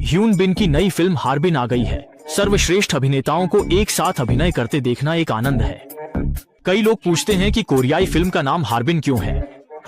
Hyun बिन की नई film Harbin आ गई है। सर्वश्रेष्ठ अभिनेताओं को एक साथ अभिनय करते देखना एक आनंद है। कई लोग पूछते हैं कि कोरियाई फिल्म का नाम हार्बिन क्यों है।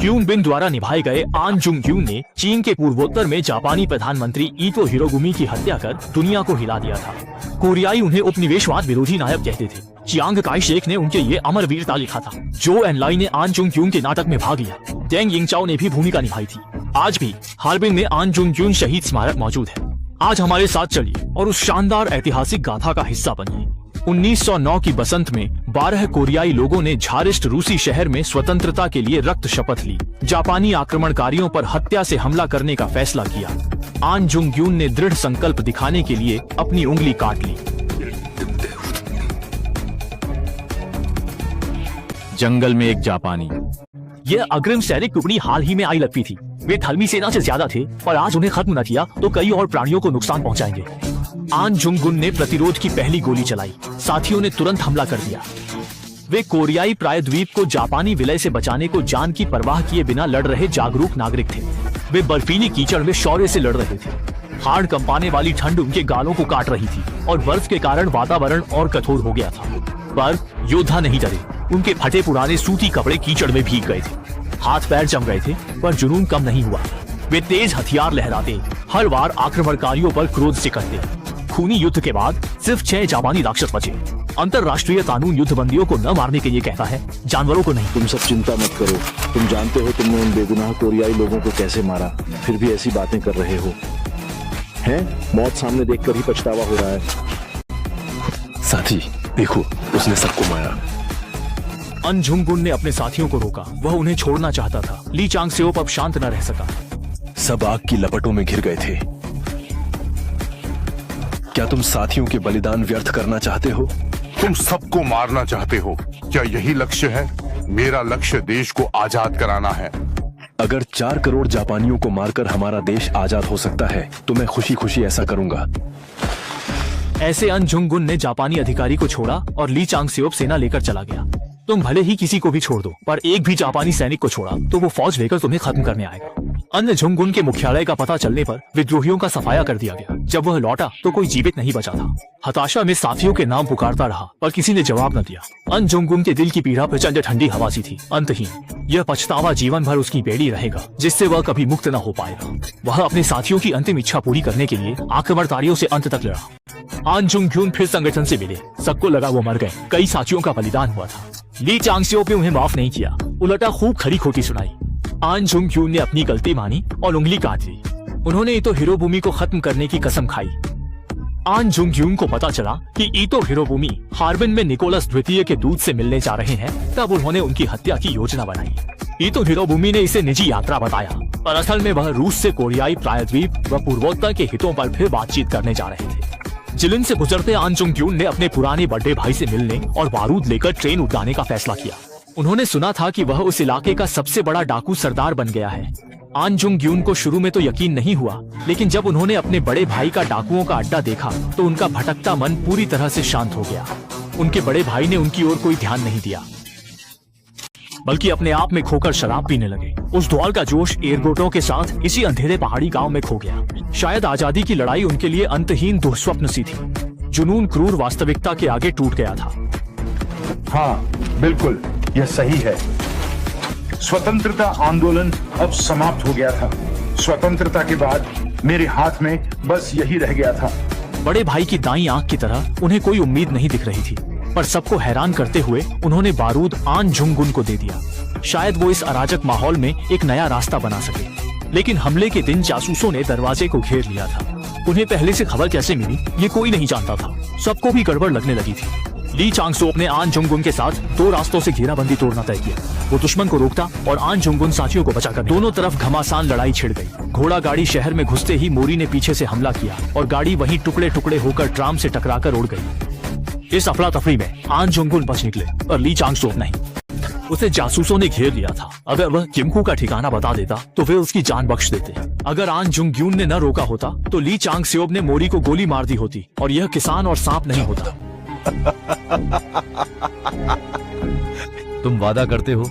ह्यून बिन द्वारा निभाए गए आन जुंग ह्यून ने चीन के पूर्वोत्तर में जापानी प्रधानमंत्री ईतो हिरोबुमी की हत्या कर दुनिया को हिला दिया था। कोरियाई उन्हें उपनिवेशवाद विरोधी नायक कहते थे। चियांग काई शेक ने उनके ये अमर वीरता लिखा था। जो एनलाई ने आन जुंग ह्यून के नाटक में भाग लिया। डेंग यिंगचाओ ने भी भूमिका निभाई थी। आज भी हार्बिन में आन जुंग ह्यून शहीद स्मारक मौजूद है। आज हमारे साथ चलिए और उस शानदार ऐतिहासिक गाथा का हिस्सा बनिए। 1909 की बसंत में 12 कोरियाई लोगों ने झारिस्ट रूसी शहर में स्वतंत्रता के लिए रक्त शपथ ली। जापानी आक्रमणकारियों पर हत्या से हमला करने का फैसला किया। आन जुंग ह्यून ने दृढ़ संकल्प दिखाने के लिए अपनी उंगली काट ली। जंगल में एक जापानी। यह अग्रिम सैनिक टुकड़ी हाल ही में आई लगती थी। वे थलमी सेना से ज्यादा थे और आज उन्हें खत्म न किया तो कई और प्राणियों को नुकसान पहुंचाएंगे। आन जुंगुन ने प्रतिरोध की पहली गोली चलाई। साथियों ने तुरंत हमला कर दिया। वे कोरियाई प्रायद्वीप को जापानी विलय से बचाने को जान की परवाह किए बिना लड़ रहे जागरूक नागरिक थे। वे बर्फीली कीचड़ में शौर्य से लड़ रहे थे। हाड़ कंपाने वाली ठंड उनके गालों को काट रही थी और बर्फ के कारण वातावरण और कठोर हो गया था। पर योद्धा नहीं डरे। उनके फटे पुराने सूती कपड़े कीचड़ में भीग गए थे। हाथ पैर जम गए थे पर जुनून कम नहीं हुआ। वे तेज हथियार लहराते, हर बार आक्रमणकारियों पर क्रोध से करते। खूनी युद्ध के बाद सिर्फ 6 जापानी राक्षस बचे। अंतर्राष्ट्रीय कानून युद्धबंदियों को न मारने के लिए कहता है, जानवरों को नहीं। तुम सब चिंता मत करो। तुम जानते हो तुमने उन बेगुनाह कोरियाई लोगों को कैसे मारा, फिर भी ऐसी बातें कर रहे हो। हैं? मौत सामने देखकर ही पछतावा हो रहा है। साथी देखो, उसने सबको मारा। अन जुंगुन ने अपने साथियों को रोका। वह उन्हें छोड़ना चाहता था। ली चांग सेओप अब शांत न रह सका। सब आग की लपटों में घिर गए थे। क्या तुम साथियों के बलिदान व्यर्थ करना चाहते हो? तुम सबको मारना चाहते हो? क्या यही लक्ष्य है? मेरा लक्ष्य देश को आजाद कराना है। अगर 4 करोड़ जापानियों को मारकर हमारा देश आजाद हो सकता है तो मैं खुशी खुशी ऐसा करूंगा। ऐसे अन जुंगुन ने जापानी अधिकारी को छोड़ा और ली चांग सेओप सेना लेकर चला गया। तुम भले ही किसी को भी छोड़ दो, पर एक भी जापानी सैनिक को छोड़ा तो वो फौज लेकर तुम्हें खत्म करने आएगा। अन्य जुंगुन के मुख्यालय का पता चलने पर विद्रोहियों का सफाया कर दिया गया। जब वह लौटा तो कोई जीवित नहीं बचा था। हताशा में साथियों के नाम पुकारता रहा पर किसी ने जवाब न दिया। अन जुंगुन के दिल की पीड़ा प्रचंड ठंडी हवा सी थी। अंतहीन यह पछतावा जीवन भर उसकी बेड़ी रहेगा, जिससे वह कभी मुक्त न हो पाएगा। वह अपने साथियों की अंतिम इच्छा पूरी करने के लिए आक्रमणकारियों से अंत तक लड़ा। आन जुंग ह्यून फिर संगठन से मिले। सबको लगा वो मर गए। कई साथियों का बलिदान हुआ था। ली चांग सेओप ने उन्हें माफ नहीं किया, उल्टा खूब खरी खोटी सुनाई। आन जुंग ह्यून ने अपनी गलती मानी और उंगली काट ली। उन्होंने ईतो हिरोबुमी को खत्म करने की कसम खाई। आन जुंग ह्यून को पता चला कि ईतो हिरोबुमी हार्बिन में निकोलस द्वितीय के दूत से मिलने जा रहे हैं, तब उन्होंने उनकी हत्या की योजना बनाई। ईतो हिरोबुमी ने इसे निजी यात्रा बताया, पर असल में वह रूस से कोरियाई प्रायद्वीप व पूर्वोत्तर के हितों पर फिर बातचीत करने जा रहे थे। जिलिन से गुजरते आन जुंग ह्यून ने अपने पुराने बड़े भाई से मिलने और बारूद लेकर ट्रेन उड़ाने का फैसला किया। उन्होंने सुना था कि वह उस इलाके का सबसे बड़ा डाकू सरदार बन गया है। आन जुंग ह्यून को शुरू में तो यकीन नहीं हुआ, लेकिन जब उन्होंने अपने बड़े भाई का डाकुओं का अड्डा देखा तो उनका भटकता मन पूरी तरह से शांत हो गया। उनके बड़े भाई ने उनकी ओर कोई ध्यान नहीं दिया, बल्कि अपने आप में खोकर शराब पीने लगे। उस दौर का जोश एयरगोटों के साथ इसी अंधेरे पहाड़ी गांव में खो गया। शायद आजादी की लड़ाई उनके लिए अंतहीन दुस्वप्न सी थी। जुनून क्रूर वास्तविकता के आगे टूट गया था। हाँ बिल्कुल, यह सही है। स्वतंत्रता आंदोलन अब समाप्त हो गया था। स्वतंत्रता के बाद मेरे हाथ में बस यही रह गया था। बड़े भाई की दाईं आंख की तरह उन्हें कोई उम्मीद नहीं दिख रही थी, पर सबको हैरान करते हुए उन्होंने बारूद आन जुंगुन को दे दिया। शायद वो इस अराजक माहौल में एक नया रास्ता बना सके। लेकिन हमले के दिन जासूसों ने दरवाजे को घेर लिया था। उन्हें पहले से खबर कैसे मिली ये कोई नहीं जानता था। सबको भी गड़बड़ लगने लगी थी। ली चांग सेओप ने आन जुंगुन के साथ 2 रास्तों से घेराबंदी तोड़ना तय किया। वो दुश्मन को रोकता और आन जुंगुन साथियों को बचाकर। दोनों तरफ घमासान लड़ाई छिड़ गई। घोड़ा गाड़ी शहर में घुसते ही मोरी ने पीछे से हमला किया और गाड़ी वहीं टुकड़े टुकड़े होकर ट्राम से टकराकर उड़ गई। इस अफरा तफरी में आन जुंगुन बच निकले और ली चांग सेओप नहीं। उसे जासूसों ने घेर लिया था। अगर वह किमकू का ठिकाना बता देता तो वे उसकी जान बख्श देते। अगर आन जुंग ह्यून ने न रोका होता तो ली चांग सेओप ने मोरी को गोली मार दी होती और यह किसान और सांप नहीं होता। तुम वादा करते हो?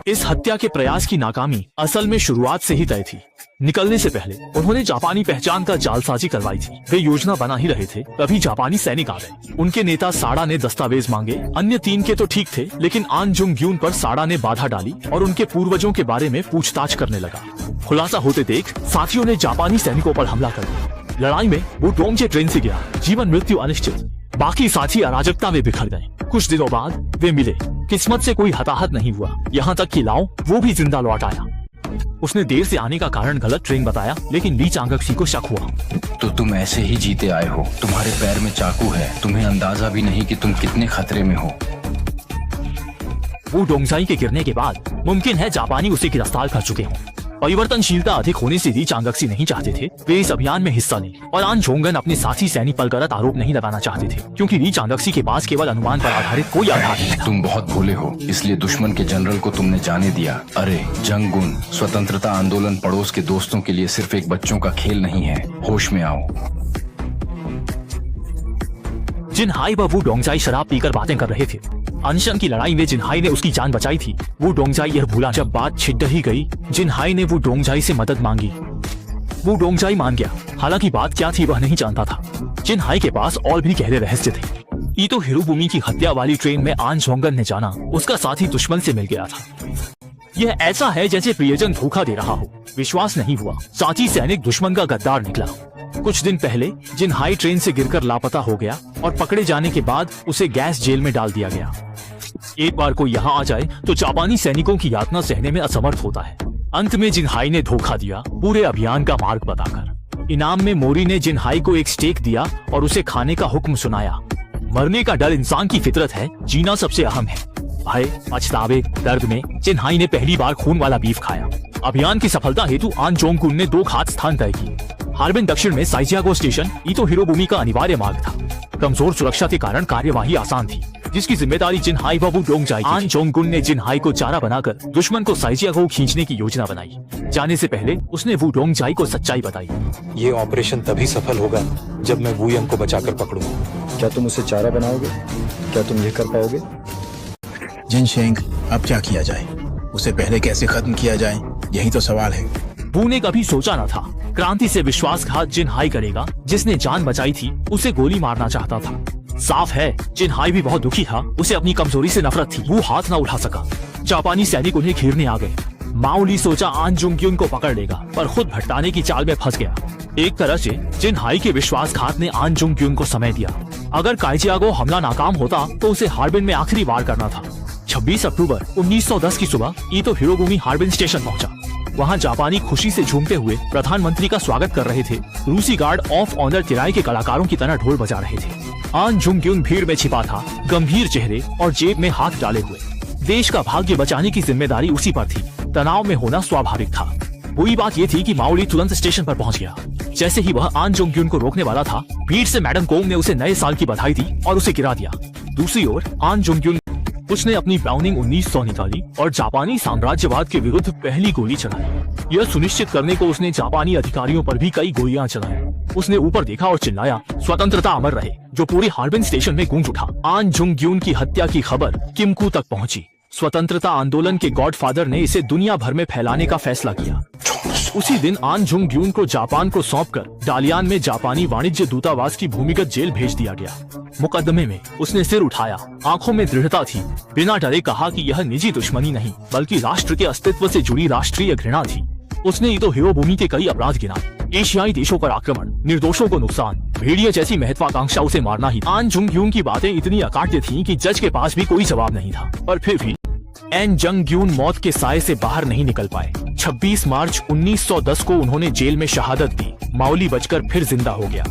इस हत्या के प्रयास की नाकामी असल में शुरुआत से ही तय थी। निकलने से पहले उन्होंने जापानी पहचान का जालसाजी करवाई थी। वे योजना बना ही रहे थे, तभी जापानी सैनिक आ गए। उनके नेता साड़ा ने दस्तावेज मांगे। अन्य 3 के तो ठीक थे, लेकिन आन जुंग ग्यून पर साड़ा ने बाधा डाली और उनके पूर्वजों के बारे में पूछताछ करने लगा। खुलासा होते देख साथियों ने जापानी सैनिकों पर हमला कर दिया। लड़ाई में वो डोंगजे ट्रेन से गिरा, जीवन मृत्यु अनिश्चित। बाकी साथी अराजकता में बिखर गए। कुछ दिनों बाद वे मिले। किस्मत से कोई हताहत नहीं हुआ, यहाँ तक कि लाओ वो भी जिंदा लौट आया। उसने देर से आने का कारण गलत ट्रेन बताया, लेकिन ली चांगक्सी को शक हुआ। तो तुम ऐसे ही जीते आए हो। तुम्हारे पैर में चाकू है, तुम्हें अंदाजा भी नहीं कि तुम कितने खतरे में हो। वो डोंगजाई के गिरने के बाद मुमकिन है जापानी उसे गिरफ्तार कर चुके हों। परिवर्तनशीलता अधिक होने से ली चांगक्सी नहीं चाहते थे वे इस अभियान में हिस्सा लें, और आन जोंगन अपने साथी सैनिक पर गलत आरोप नहीं लगाना चाहते थे, क्योंकि ली चांगक्सी के पास केवल अनुमान पर आधारित कोई आधार नहीं था। तुम बहुत भोले हो, इसलिए दुश्मन के जनरल को तुमने जाने दिया। अरे जंगगुन, स्वतंत्रता आंदोलन पड़ोस के दोस्तों के लिए सिर्फ एक बच्चों का खेल नहीं है। होश में आओ। जिनहाई व वू डोंगजाई शराब पीकर बातें कर रहे थे। अनशन की लड़ाई में जिनहाई ने उसकी जान बचाई थी। वो डोंगजाई यह भूला। जब बात छिड़ ही गई, जिनहाई ने वो डोंगजाई से मदद मांगी। वो डोंगजाई मान गया, हालांकि बात क्या थी वह नहीं जानता था। जिनहाई के पास और भी गहरे रहस्य थे। ईतो हिरोबुमी की हत्या वाली ट्रेन में आन जोंगन ने जाना उसका साथी दुश्मन से मिल गया था। यह ऐसा है जैसे प्रियजन धोखा दे रहा हो। विश्वास नहीं हुआ, साथी सैनिक दुश्मन का गद्दार निकला। कुछ दिन पहले जिनहाई ट्रेन से गिरकर लापता हो गया और पकड़े जाने के बाद उसे गैस जेल में डाल दिया गया। एक बार कोई यहाँ आ जाए तो जापानी सैनिकों की यातना सहने में असमर्थ होता है। अंत में जिनहाई ने धोखा दिया, पूरे अभियान का मार्ग बताकर। इनाम में मोरी ने जिनहाई को एक स्टेक दिया और उसे खाने का हुक्म सुनाया। मरने का डर इंसान की फितरत है, जीना सबसे अहम है। भय, पछतावे, दर्द में जिनहाई ने पहली बार खून वाला बीफ खाया। अभियान की सफलता हेतु आन जोंगकुन ने 2 खास स्थान तय किए। हार्बिन दक्षिण में साइजियागो स्टेशन ईतो हिरोबुमी का अनिवार्य मार्ग था। कमजोर सुरक्षा के कारण कार्यवाही आसान थी, जिसकी जिम्मेदारी जिनहाई व वू डोंगजाई की। आन जोंगकुन ने जिनहाई को चारा बनाकर दुश्मन को साइजियागो खींचने की योजना बनाई। जाने से पहले उसने वू डोंगजाई को सच्चाई बताई। ये ऑपरेशन तभी सफल होगा जब मैं वू यंग को बचाकर पकड़ूंगा। क्या तुम उसे चारा बनाओगे? क्या तुम ये कर पाओगे? जिनशेंग, अब क्या किया जाए? उसे पहले कैसे खत्म किया जाए, यही तो सवाल है। वू ने कभी सोचा न था क्रांति से विश्वासघात जिनहाई करेगा। जिसने जान बचाई थी उसे गोली मारना चाहता था। साफ है जिनहाई भी बहुत दुखी था, उसे अपनी कमजोरी से नफरत थी। वो हाथ न उठा सका। जापानी सैनिक उन्हें घेरने आ गए। माओली सोचा आन जुंगक्यून को पकड़ लेगा, पर खुद भटकाने की चाल में फंस गया। एक तरह से जिनहाई के विश्वासघात ने आन जुंगक्यून को समय दिया। अगर काइजियागो हमला नाकाम होता तो उसे हार्बिन में आखिरी वार करना था। 26 अक्टूबर 1910 की सुबह ईतो हिरोबुमी हार्बिन स्टेशन पहुंचा। वहां जापानी खुशी से झूमते हुए प्रधानमंत्री का स्वागत कर रहे थे। रूसी गार्ड ऑफ ऑनर किराए के कलाकारों की तरह ढोल बजा रहे थे। आन जुंगक्यून भीड़ में छिपा था, गंभीर चेहरे और जेब में हाथ डाले हुए। देश का भाग्य बचाने की जिम्मेदारी उसी पर थी। तनाव में होना स्वाभाविक था। बुरी बात यह थी कि माओली तुरंत स्टेशन पर पहुंच गया। जैसे ही वह आन जोंगक्यून को रोकने वाला था, भीड़ से मैडम कोंग ने उसे नए साल की बधाई दी और उसे गिरा दिया। दूसरी ओर आन जोंगक्यून उसने अपनी ब्राउनिंग 1900 निकाली और जापानी साम्राज्यवाद के विरुद्ध पहली गोली चलाई। यह सुनिश्चित करने को उसने जापानी अधिकारियों पर भी कई गोलियां चलाई। उसने ऊपर देखा और चिल्लाया, स्वतंत्रता अमर रहे, जो पूरे हार्बिन स्टेशन में गूंज उठा। आन जुंगक्यून की हत्या की खबर किमकू तक पहुंची। स्वतंत्रता आंदोलन के गॉडफादर ने इसे दुनिया भर में फैलाने का फैसला किया। उसी दिन आन जुंगक्यून को जापान को सौंपकर डालियान में जापानी वाणिज्य दूतावास की भूमिगत जेल भेज दिया गया। मुकदमे में उसने सिर उठाया, आंखों में दृढ़ता थी। बिना डरे कहा कि यह निजी दुश्मनी नहीं, बल्कि राष्ट्र के अस्तित्व से जुड़ी राष्ट्रीय घृणा थी। उसने ईतो हिरोबुमी के कई अपराध गिनाए। एशियाई देशों पर आक्रमण, निर्दोषों को नुकसान, भेड़िया जैसी महत्वाकांक्षा उसे मारना ही। आन जुंगक्यून की बातें इतनी अकाट्य थीं कि जज के पास भी कोई जवाब नहीं था। पर फिर भी एन जंगक्यून मौत के साए से बाहर नहीं निकल पाए। 26 मार्च 1910 को उन्होंने जेल में शहादत दी। माओली बचकर फिर जिंदा हो गया।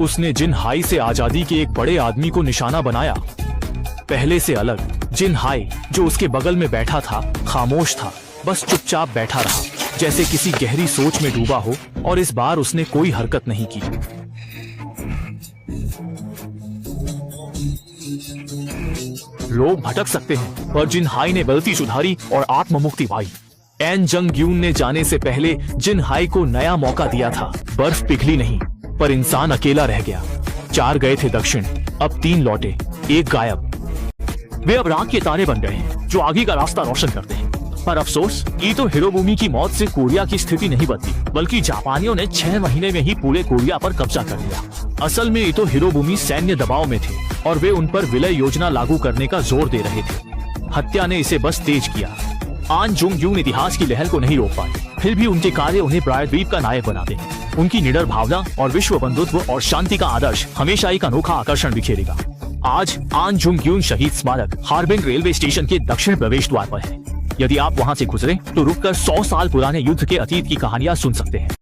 उसने जिनहाई से आजादी के एक बड़े आदमी को निशाना बनाया। पहले से अलग जिनहाई, जो उसके बगल में बैठा था, खामोश था, बस चुपचाप बैठा रहा, जैसे किसी गहरी सोच में डूबा हो। और इस बार उसने कोई हरकत नहीं की। लोग भटक सकते हैं, पर जिनहाई ने गलती सुधारी और आत्ममुक्ति पाई। एन जंगक्यून ने जाने से पहले जिनहाई को नया मौका दिया था। बर्फ पिघली नहीं, पर इंसान अकेला रह गया। 4 गए थे दक्षिण, अब 3 लौटे, 1 गायब। वे अब रात के तारे बन गए हैं, जो आगे का रास्ता रोशन करते हैं। पर अफसोस ईतो हिरोबुमी की मौत से कोरिया की स्थिति नहीं बदली, बल्कि जापानियों ने 6 महीने में ही पूरे कोरिया पर कब्जा कर लिया। असल में ईतो हिरोबुमी सैन्य दबाव में थे और वे उन पर विलय योजना लागू करने का जोर दे रहे थे। हत्या ने इसे बस तेज किया। आन जुंग यून इतिहास की लहर को नहीं रोक पाए, फिर भी उनके कार्य उन्हें प्रायद्वीप का नायक बनाते हैं। उनकी निडर भावना और विश्व बंधुत्व और शांति का आदर्श हमेशा एक अनोखा आकर्षण बिखेरेगा। आज आन जुंग यून शहीद स्मारक हार्बिंग रेलवे स्टेशन के दक्षिण प्रवेश द्वार पर है। यदि आप वहां से गुजरे तो रुककर 100 साल पुराने युद्ध के अतीत की कहानियां सुन सकते हैं।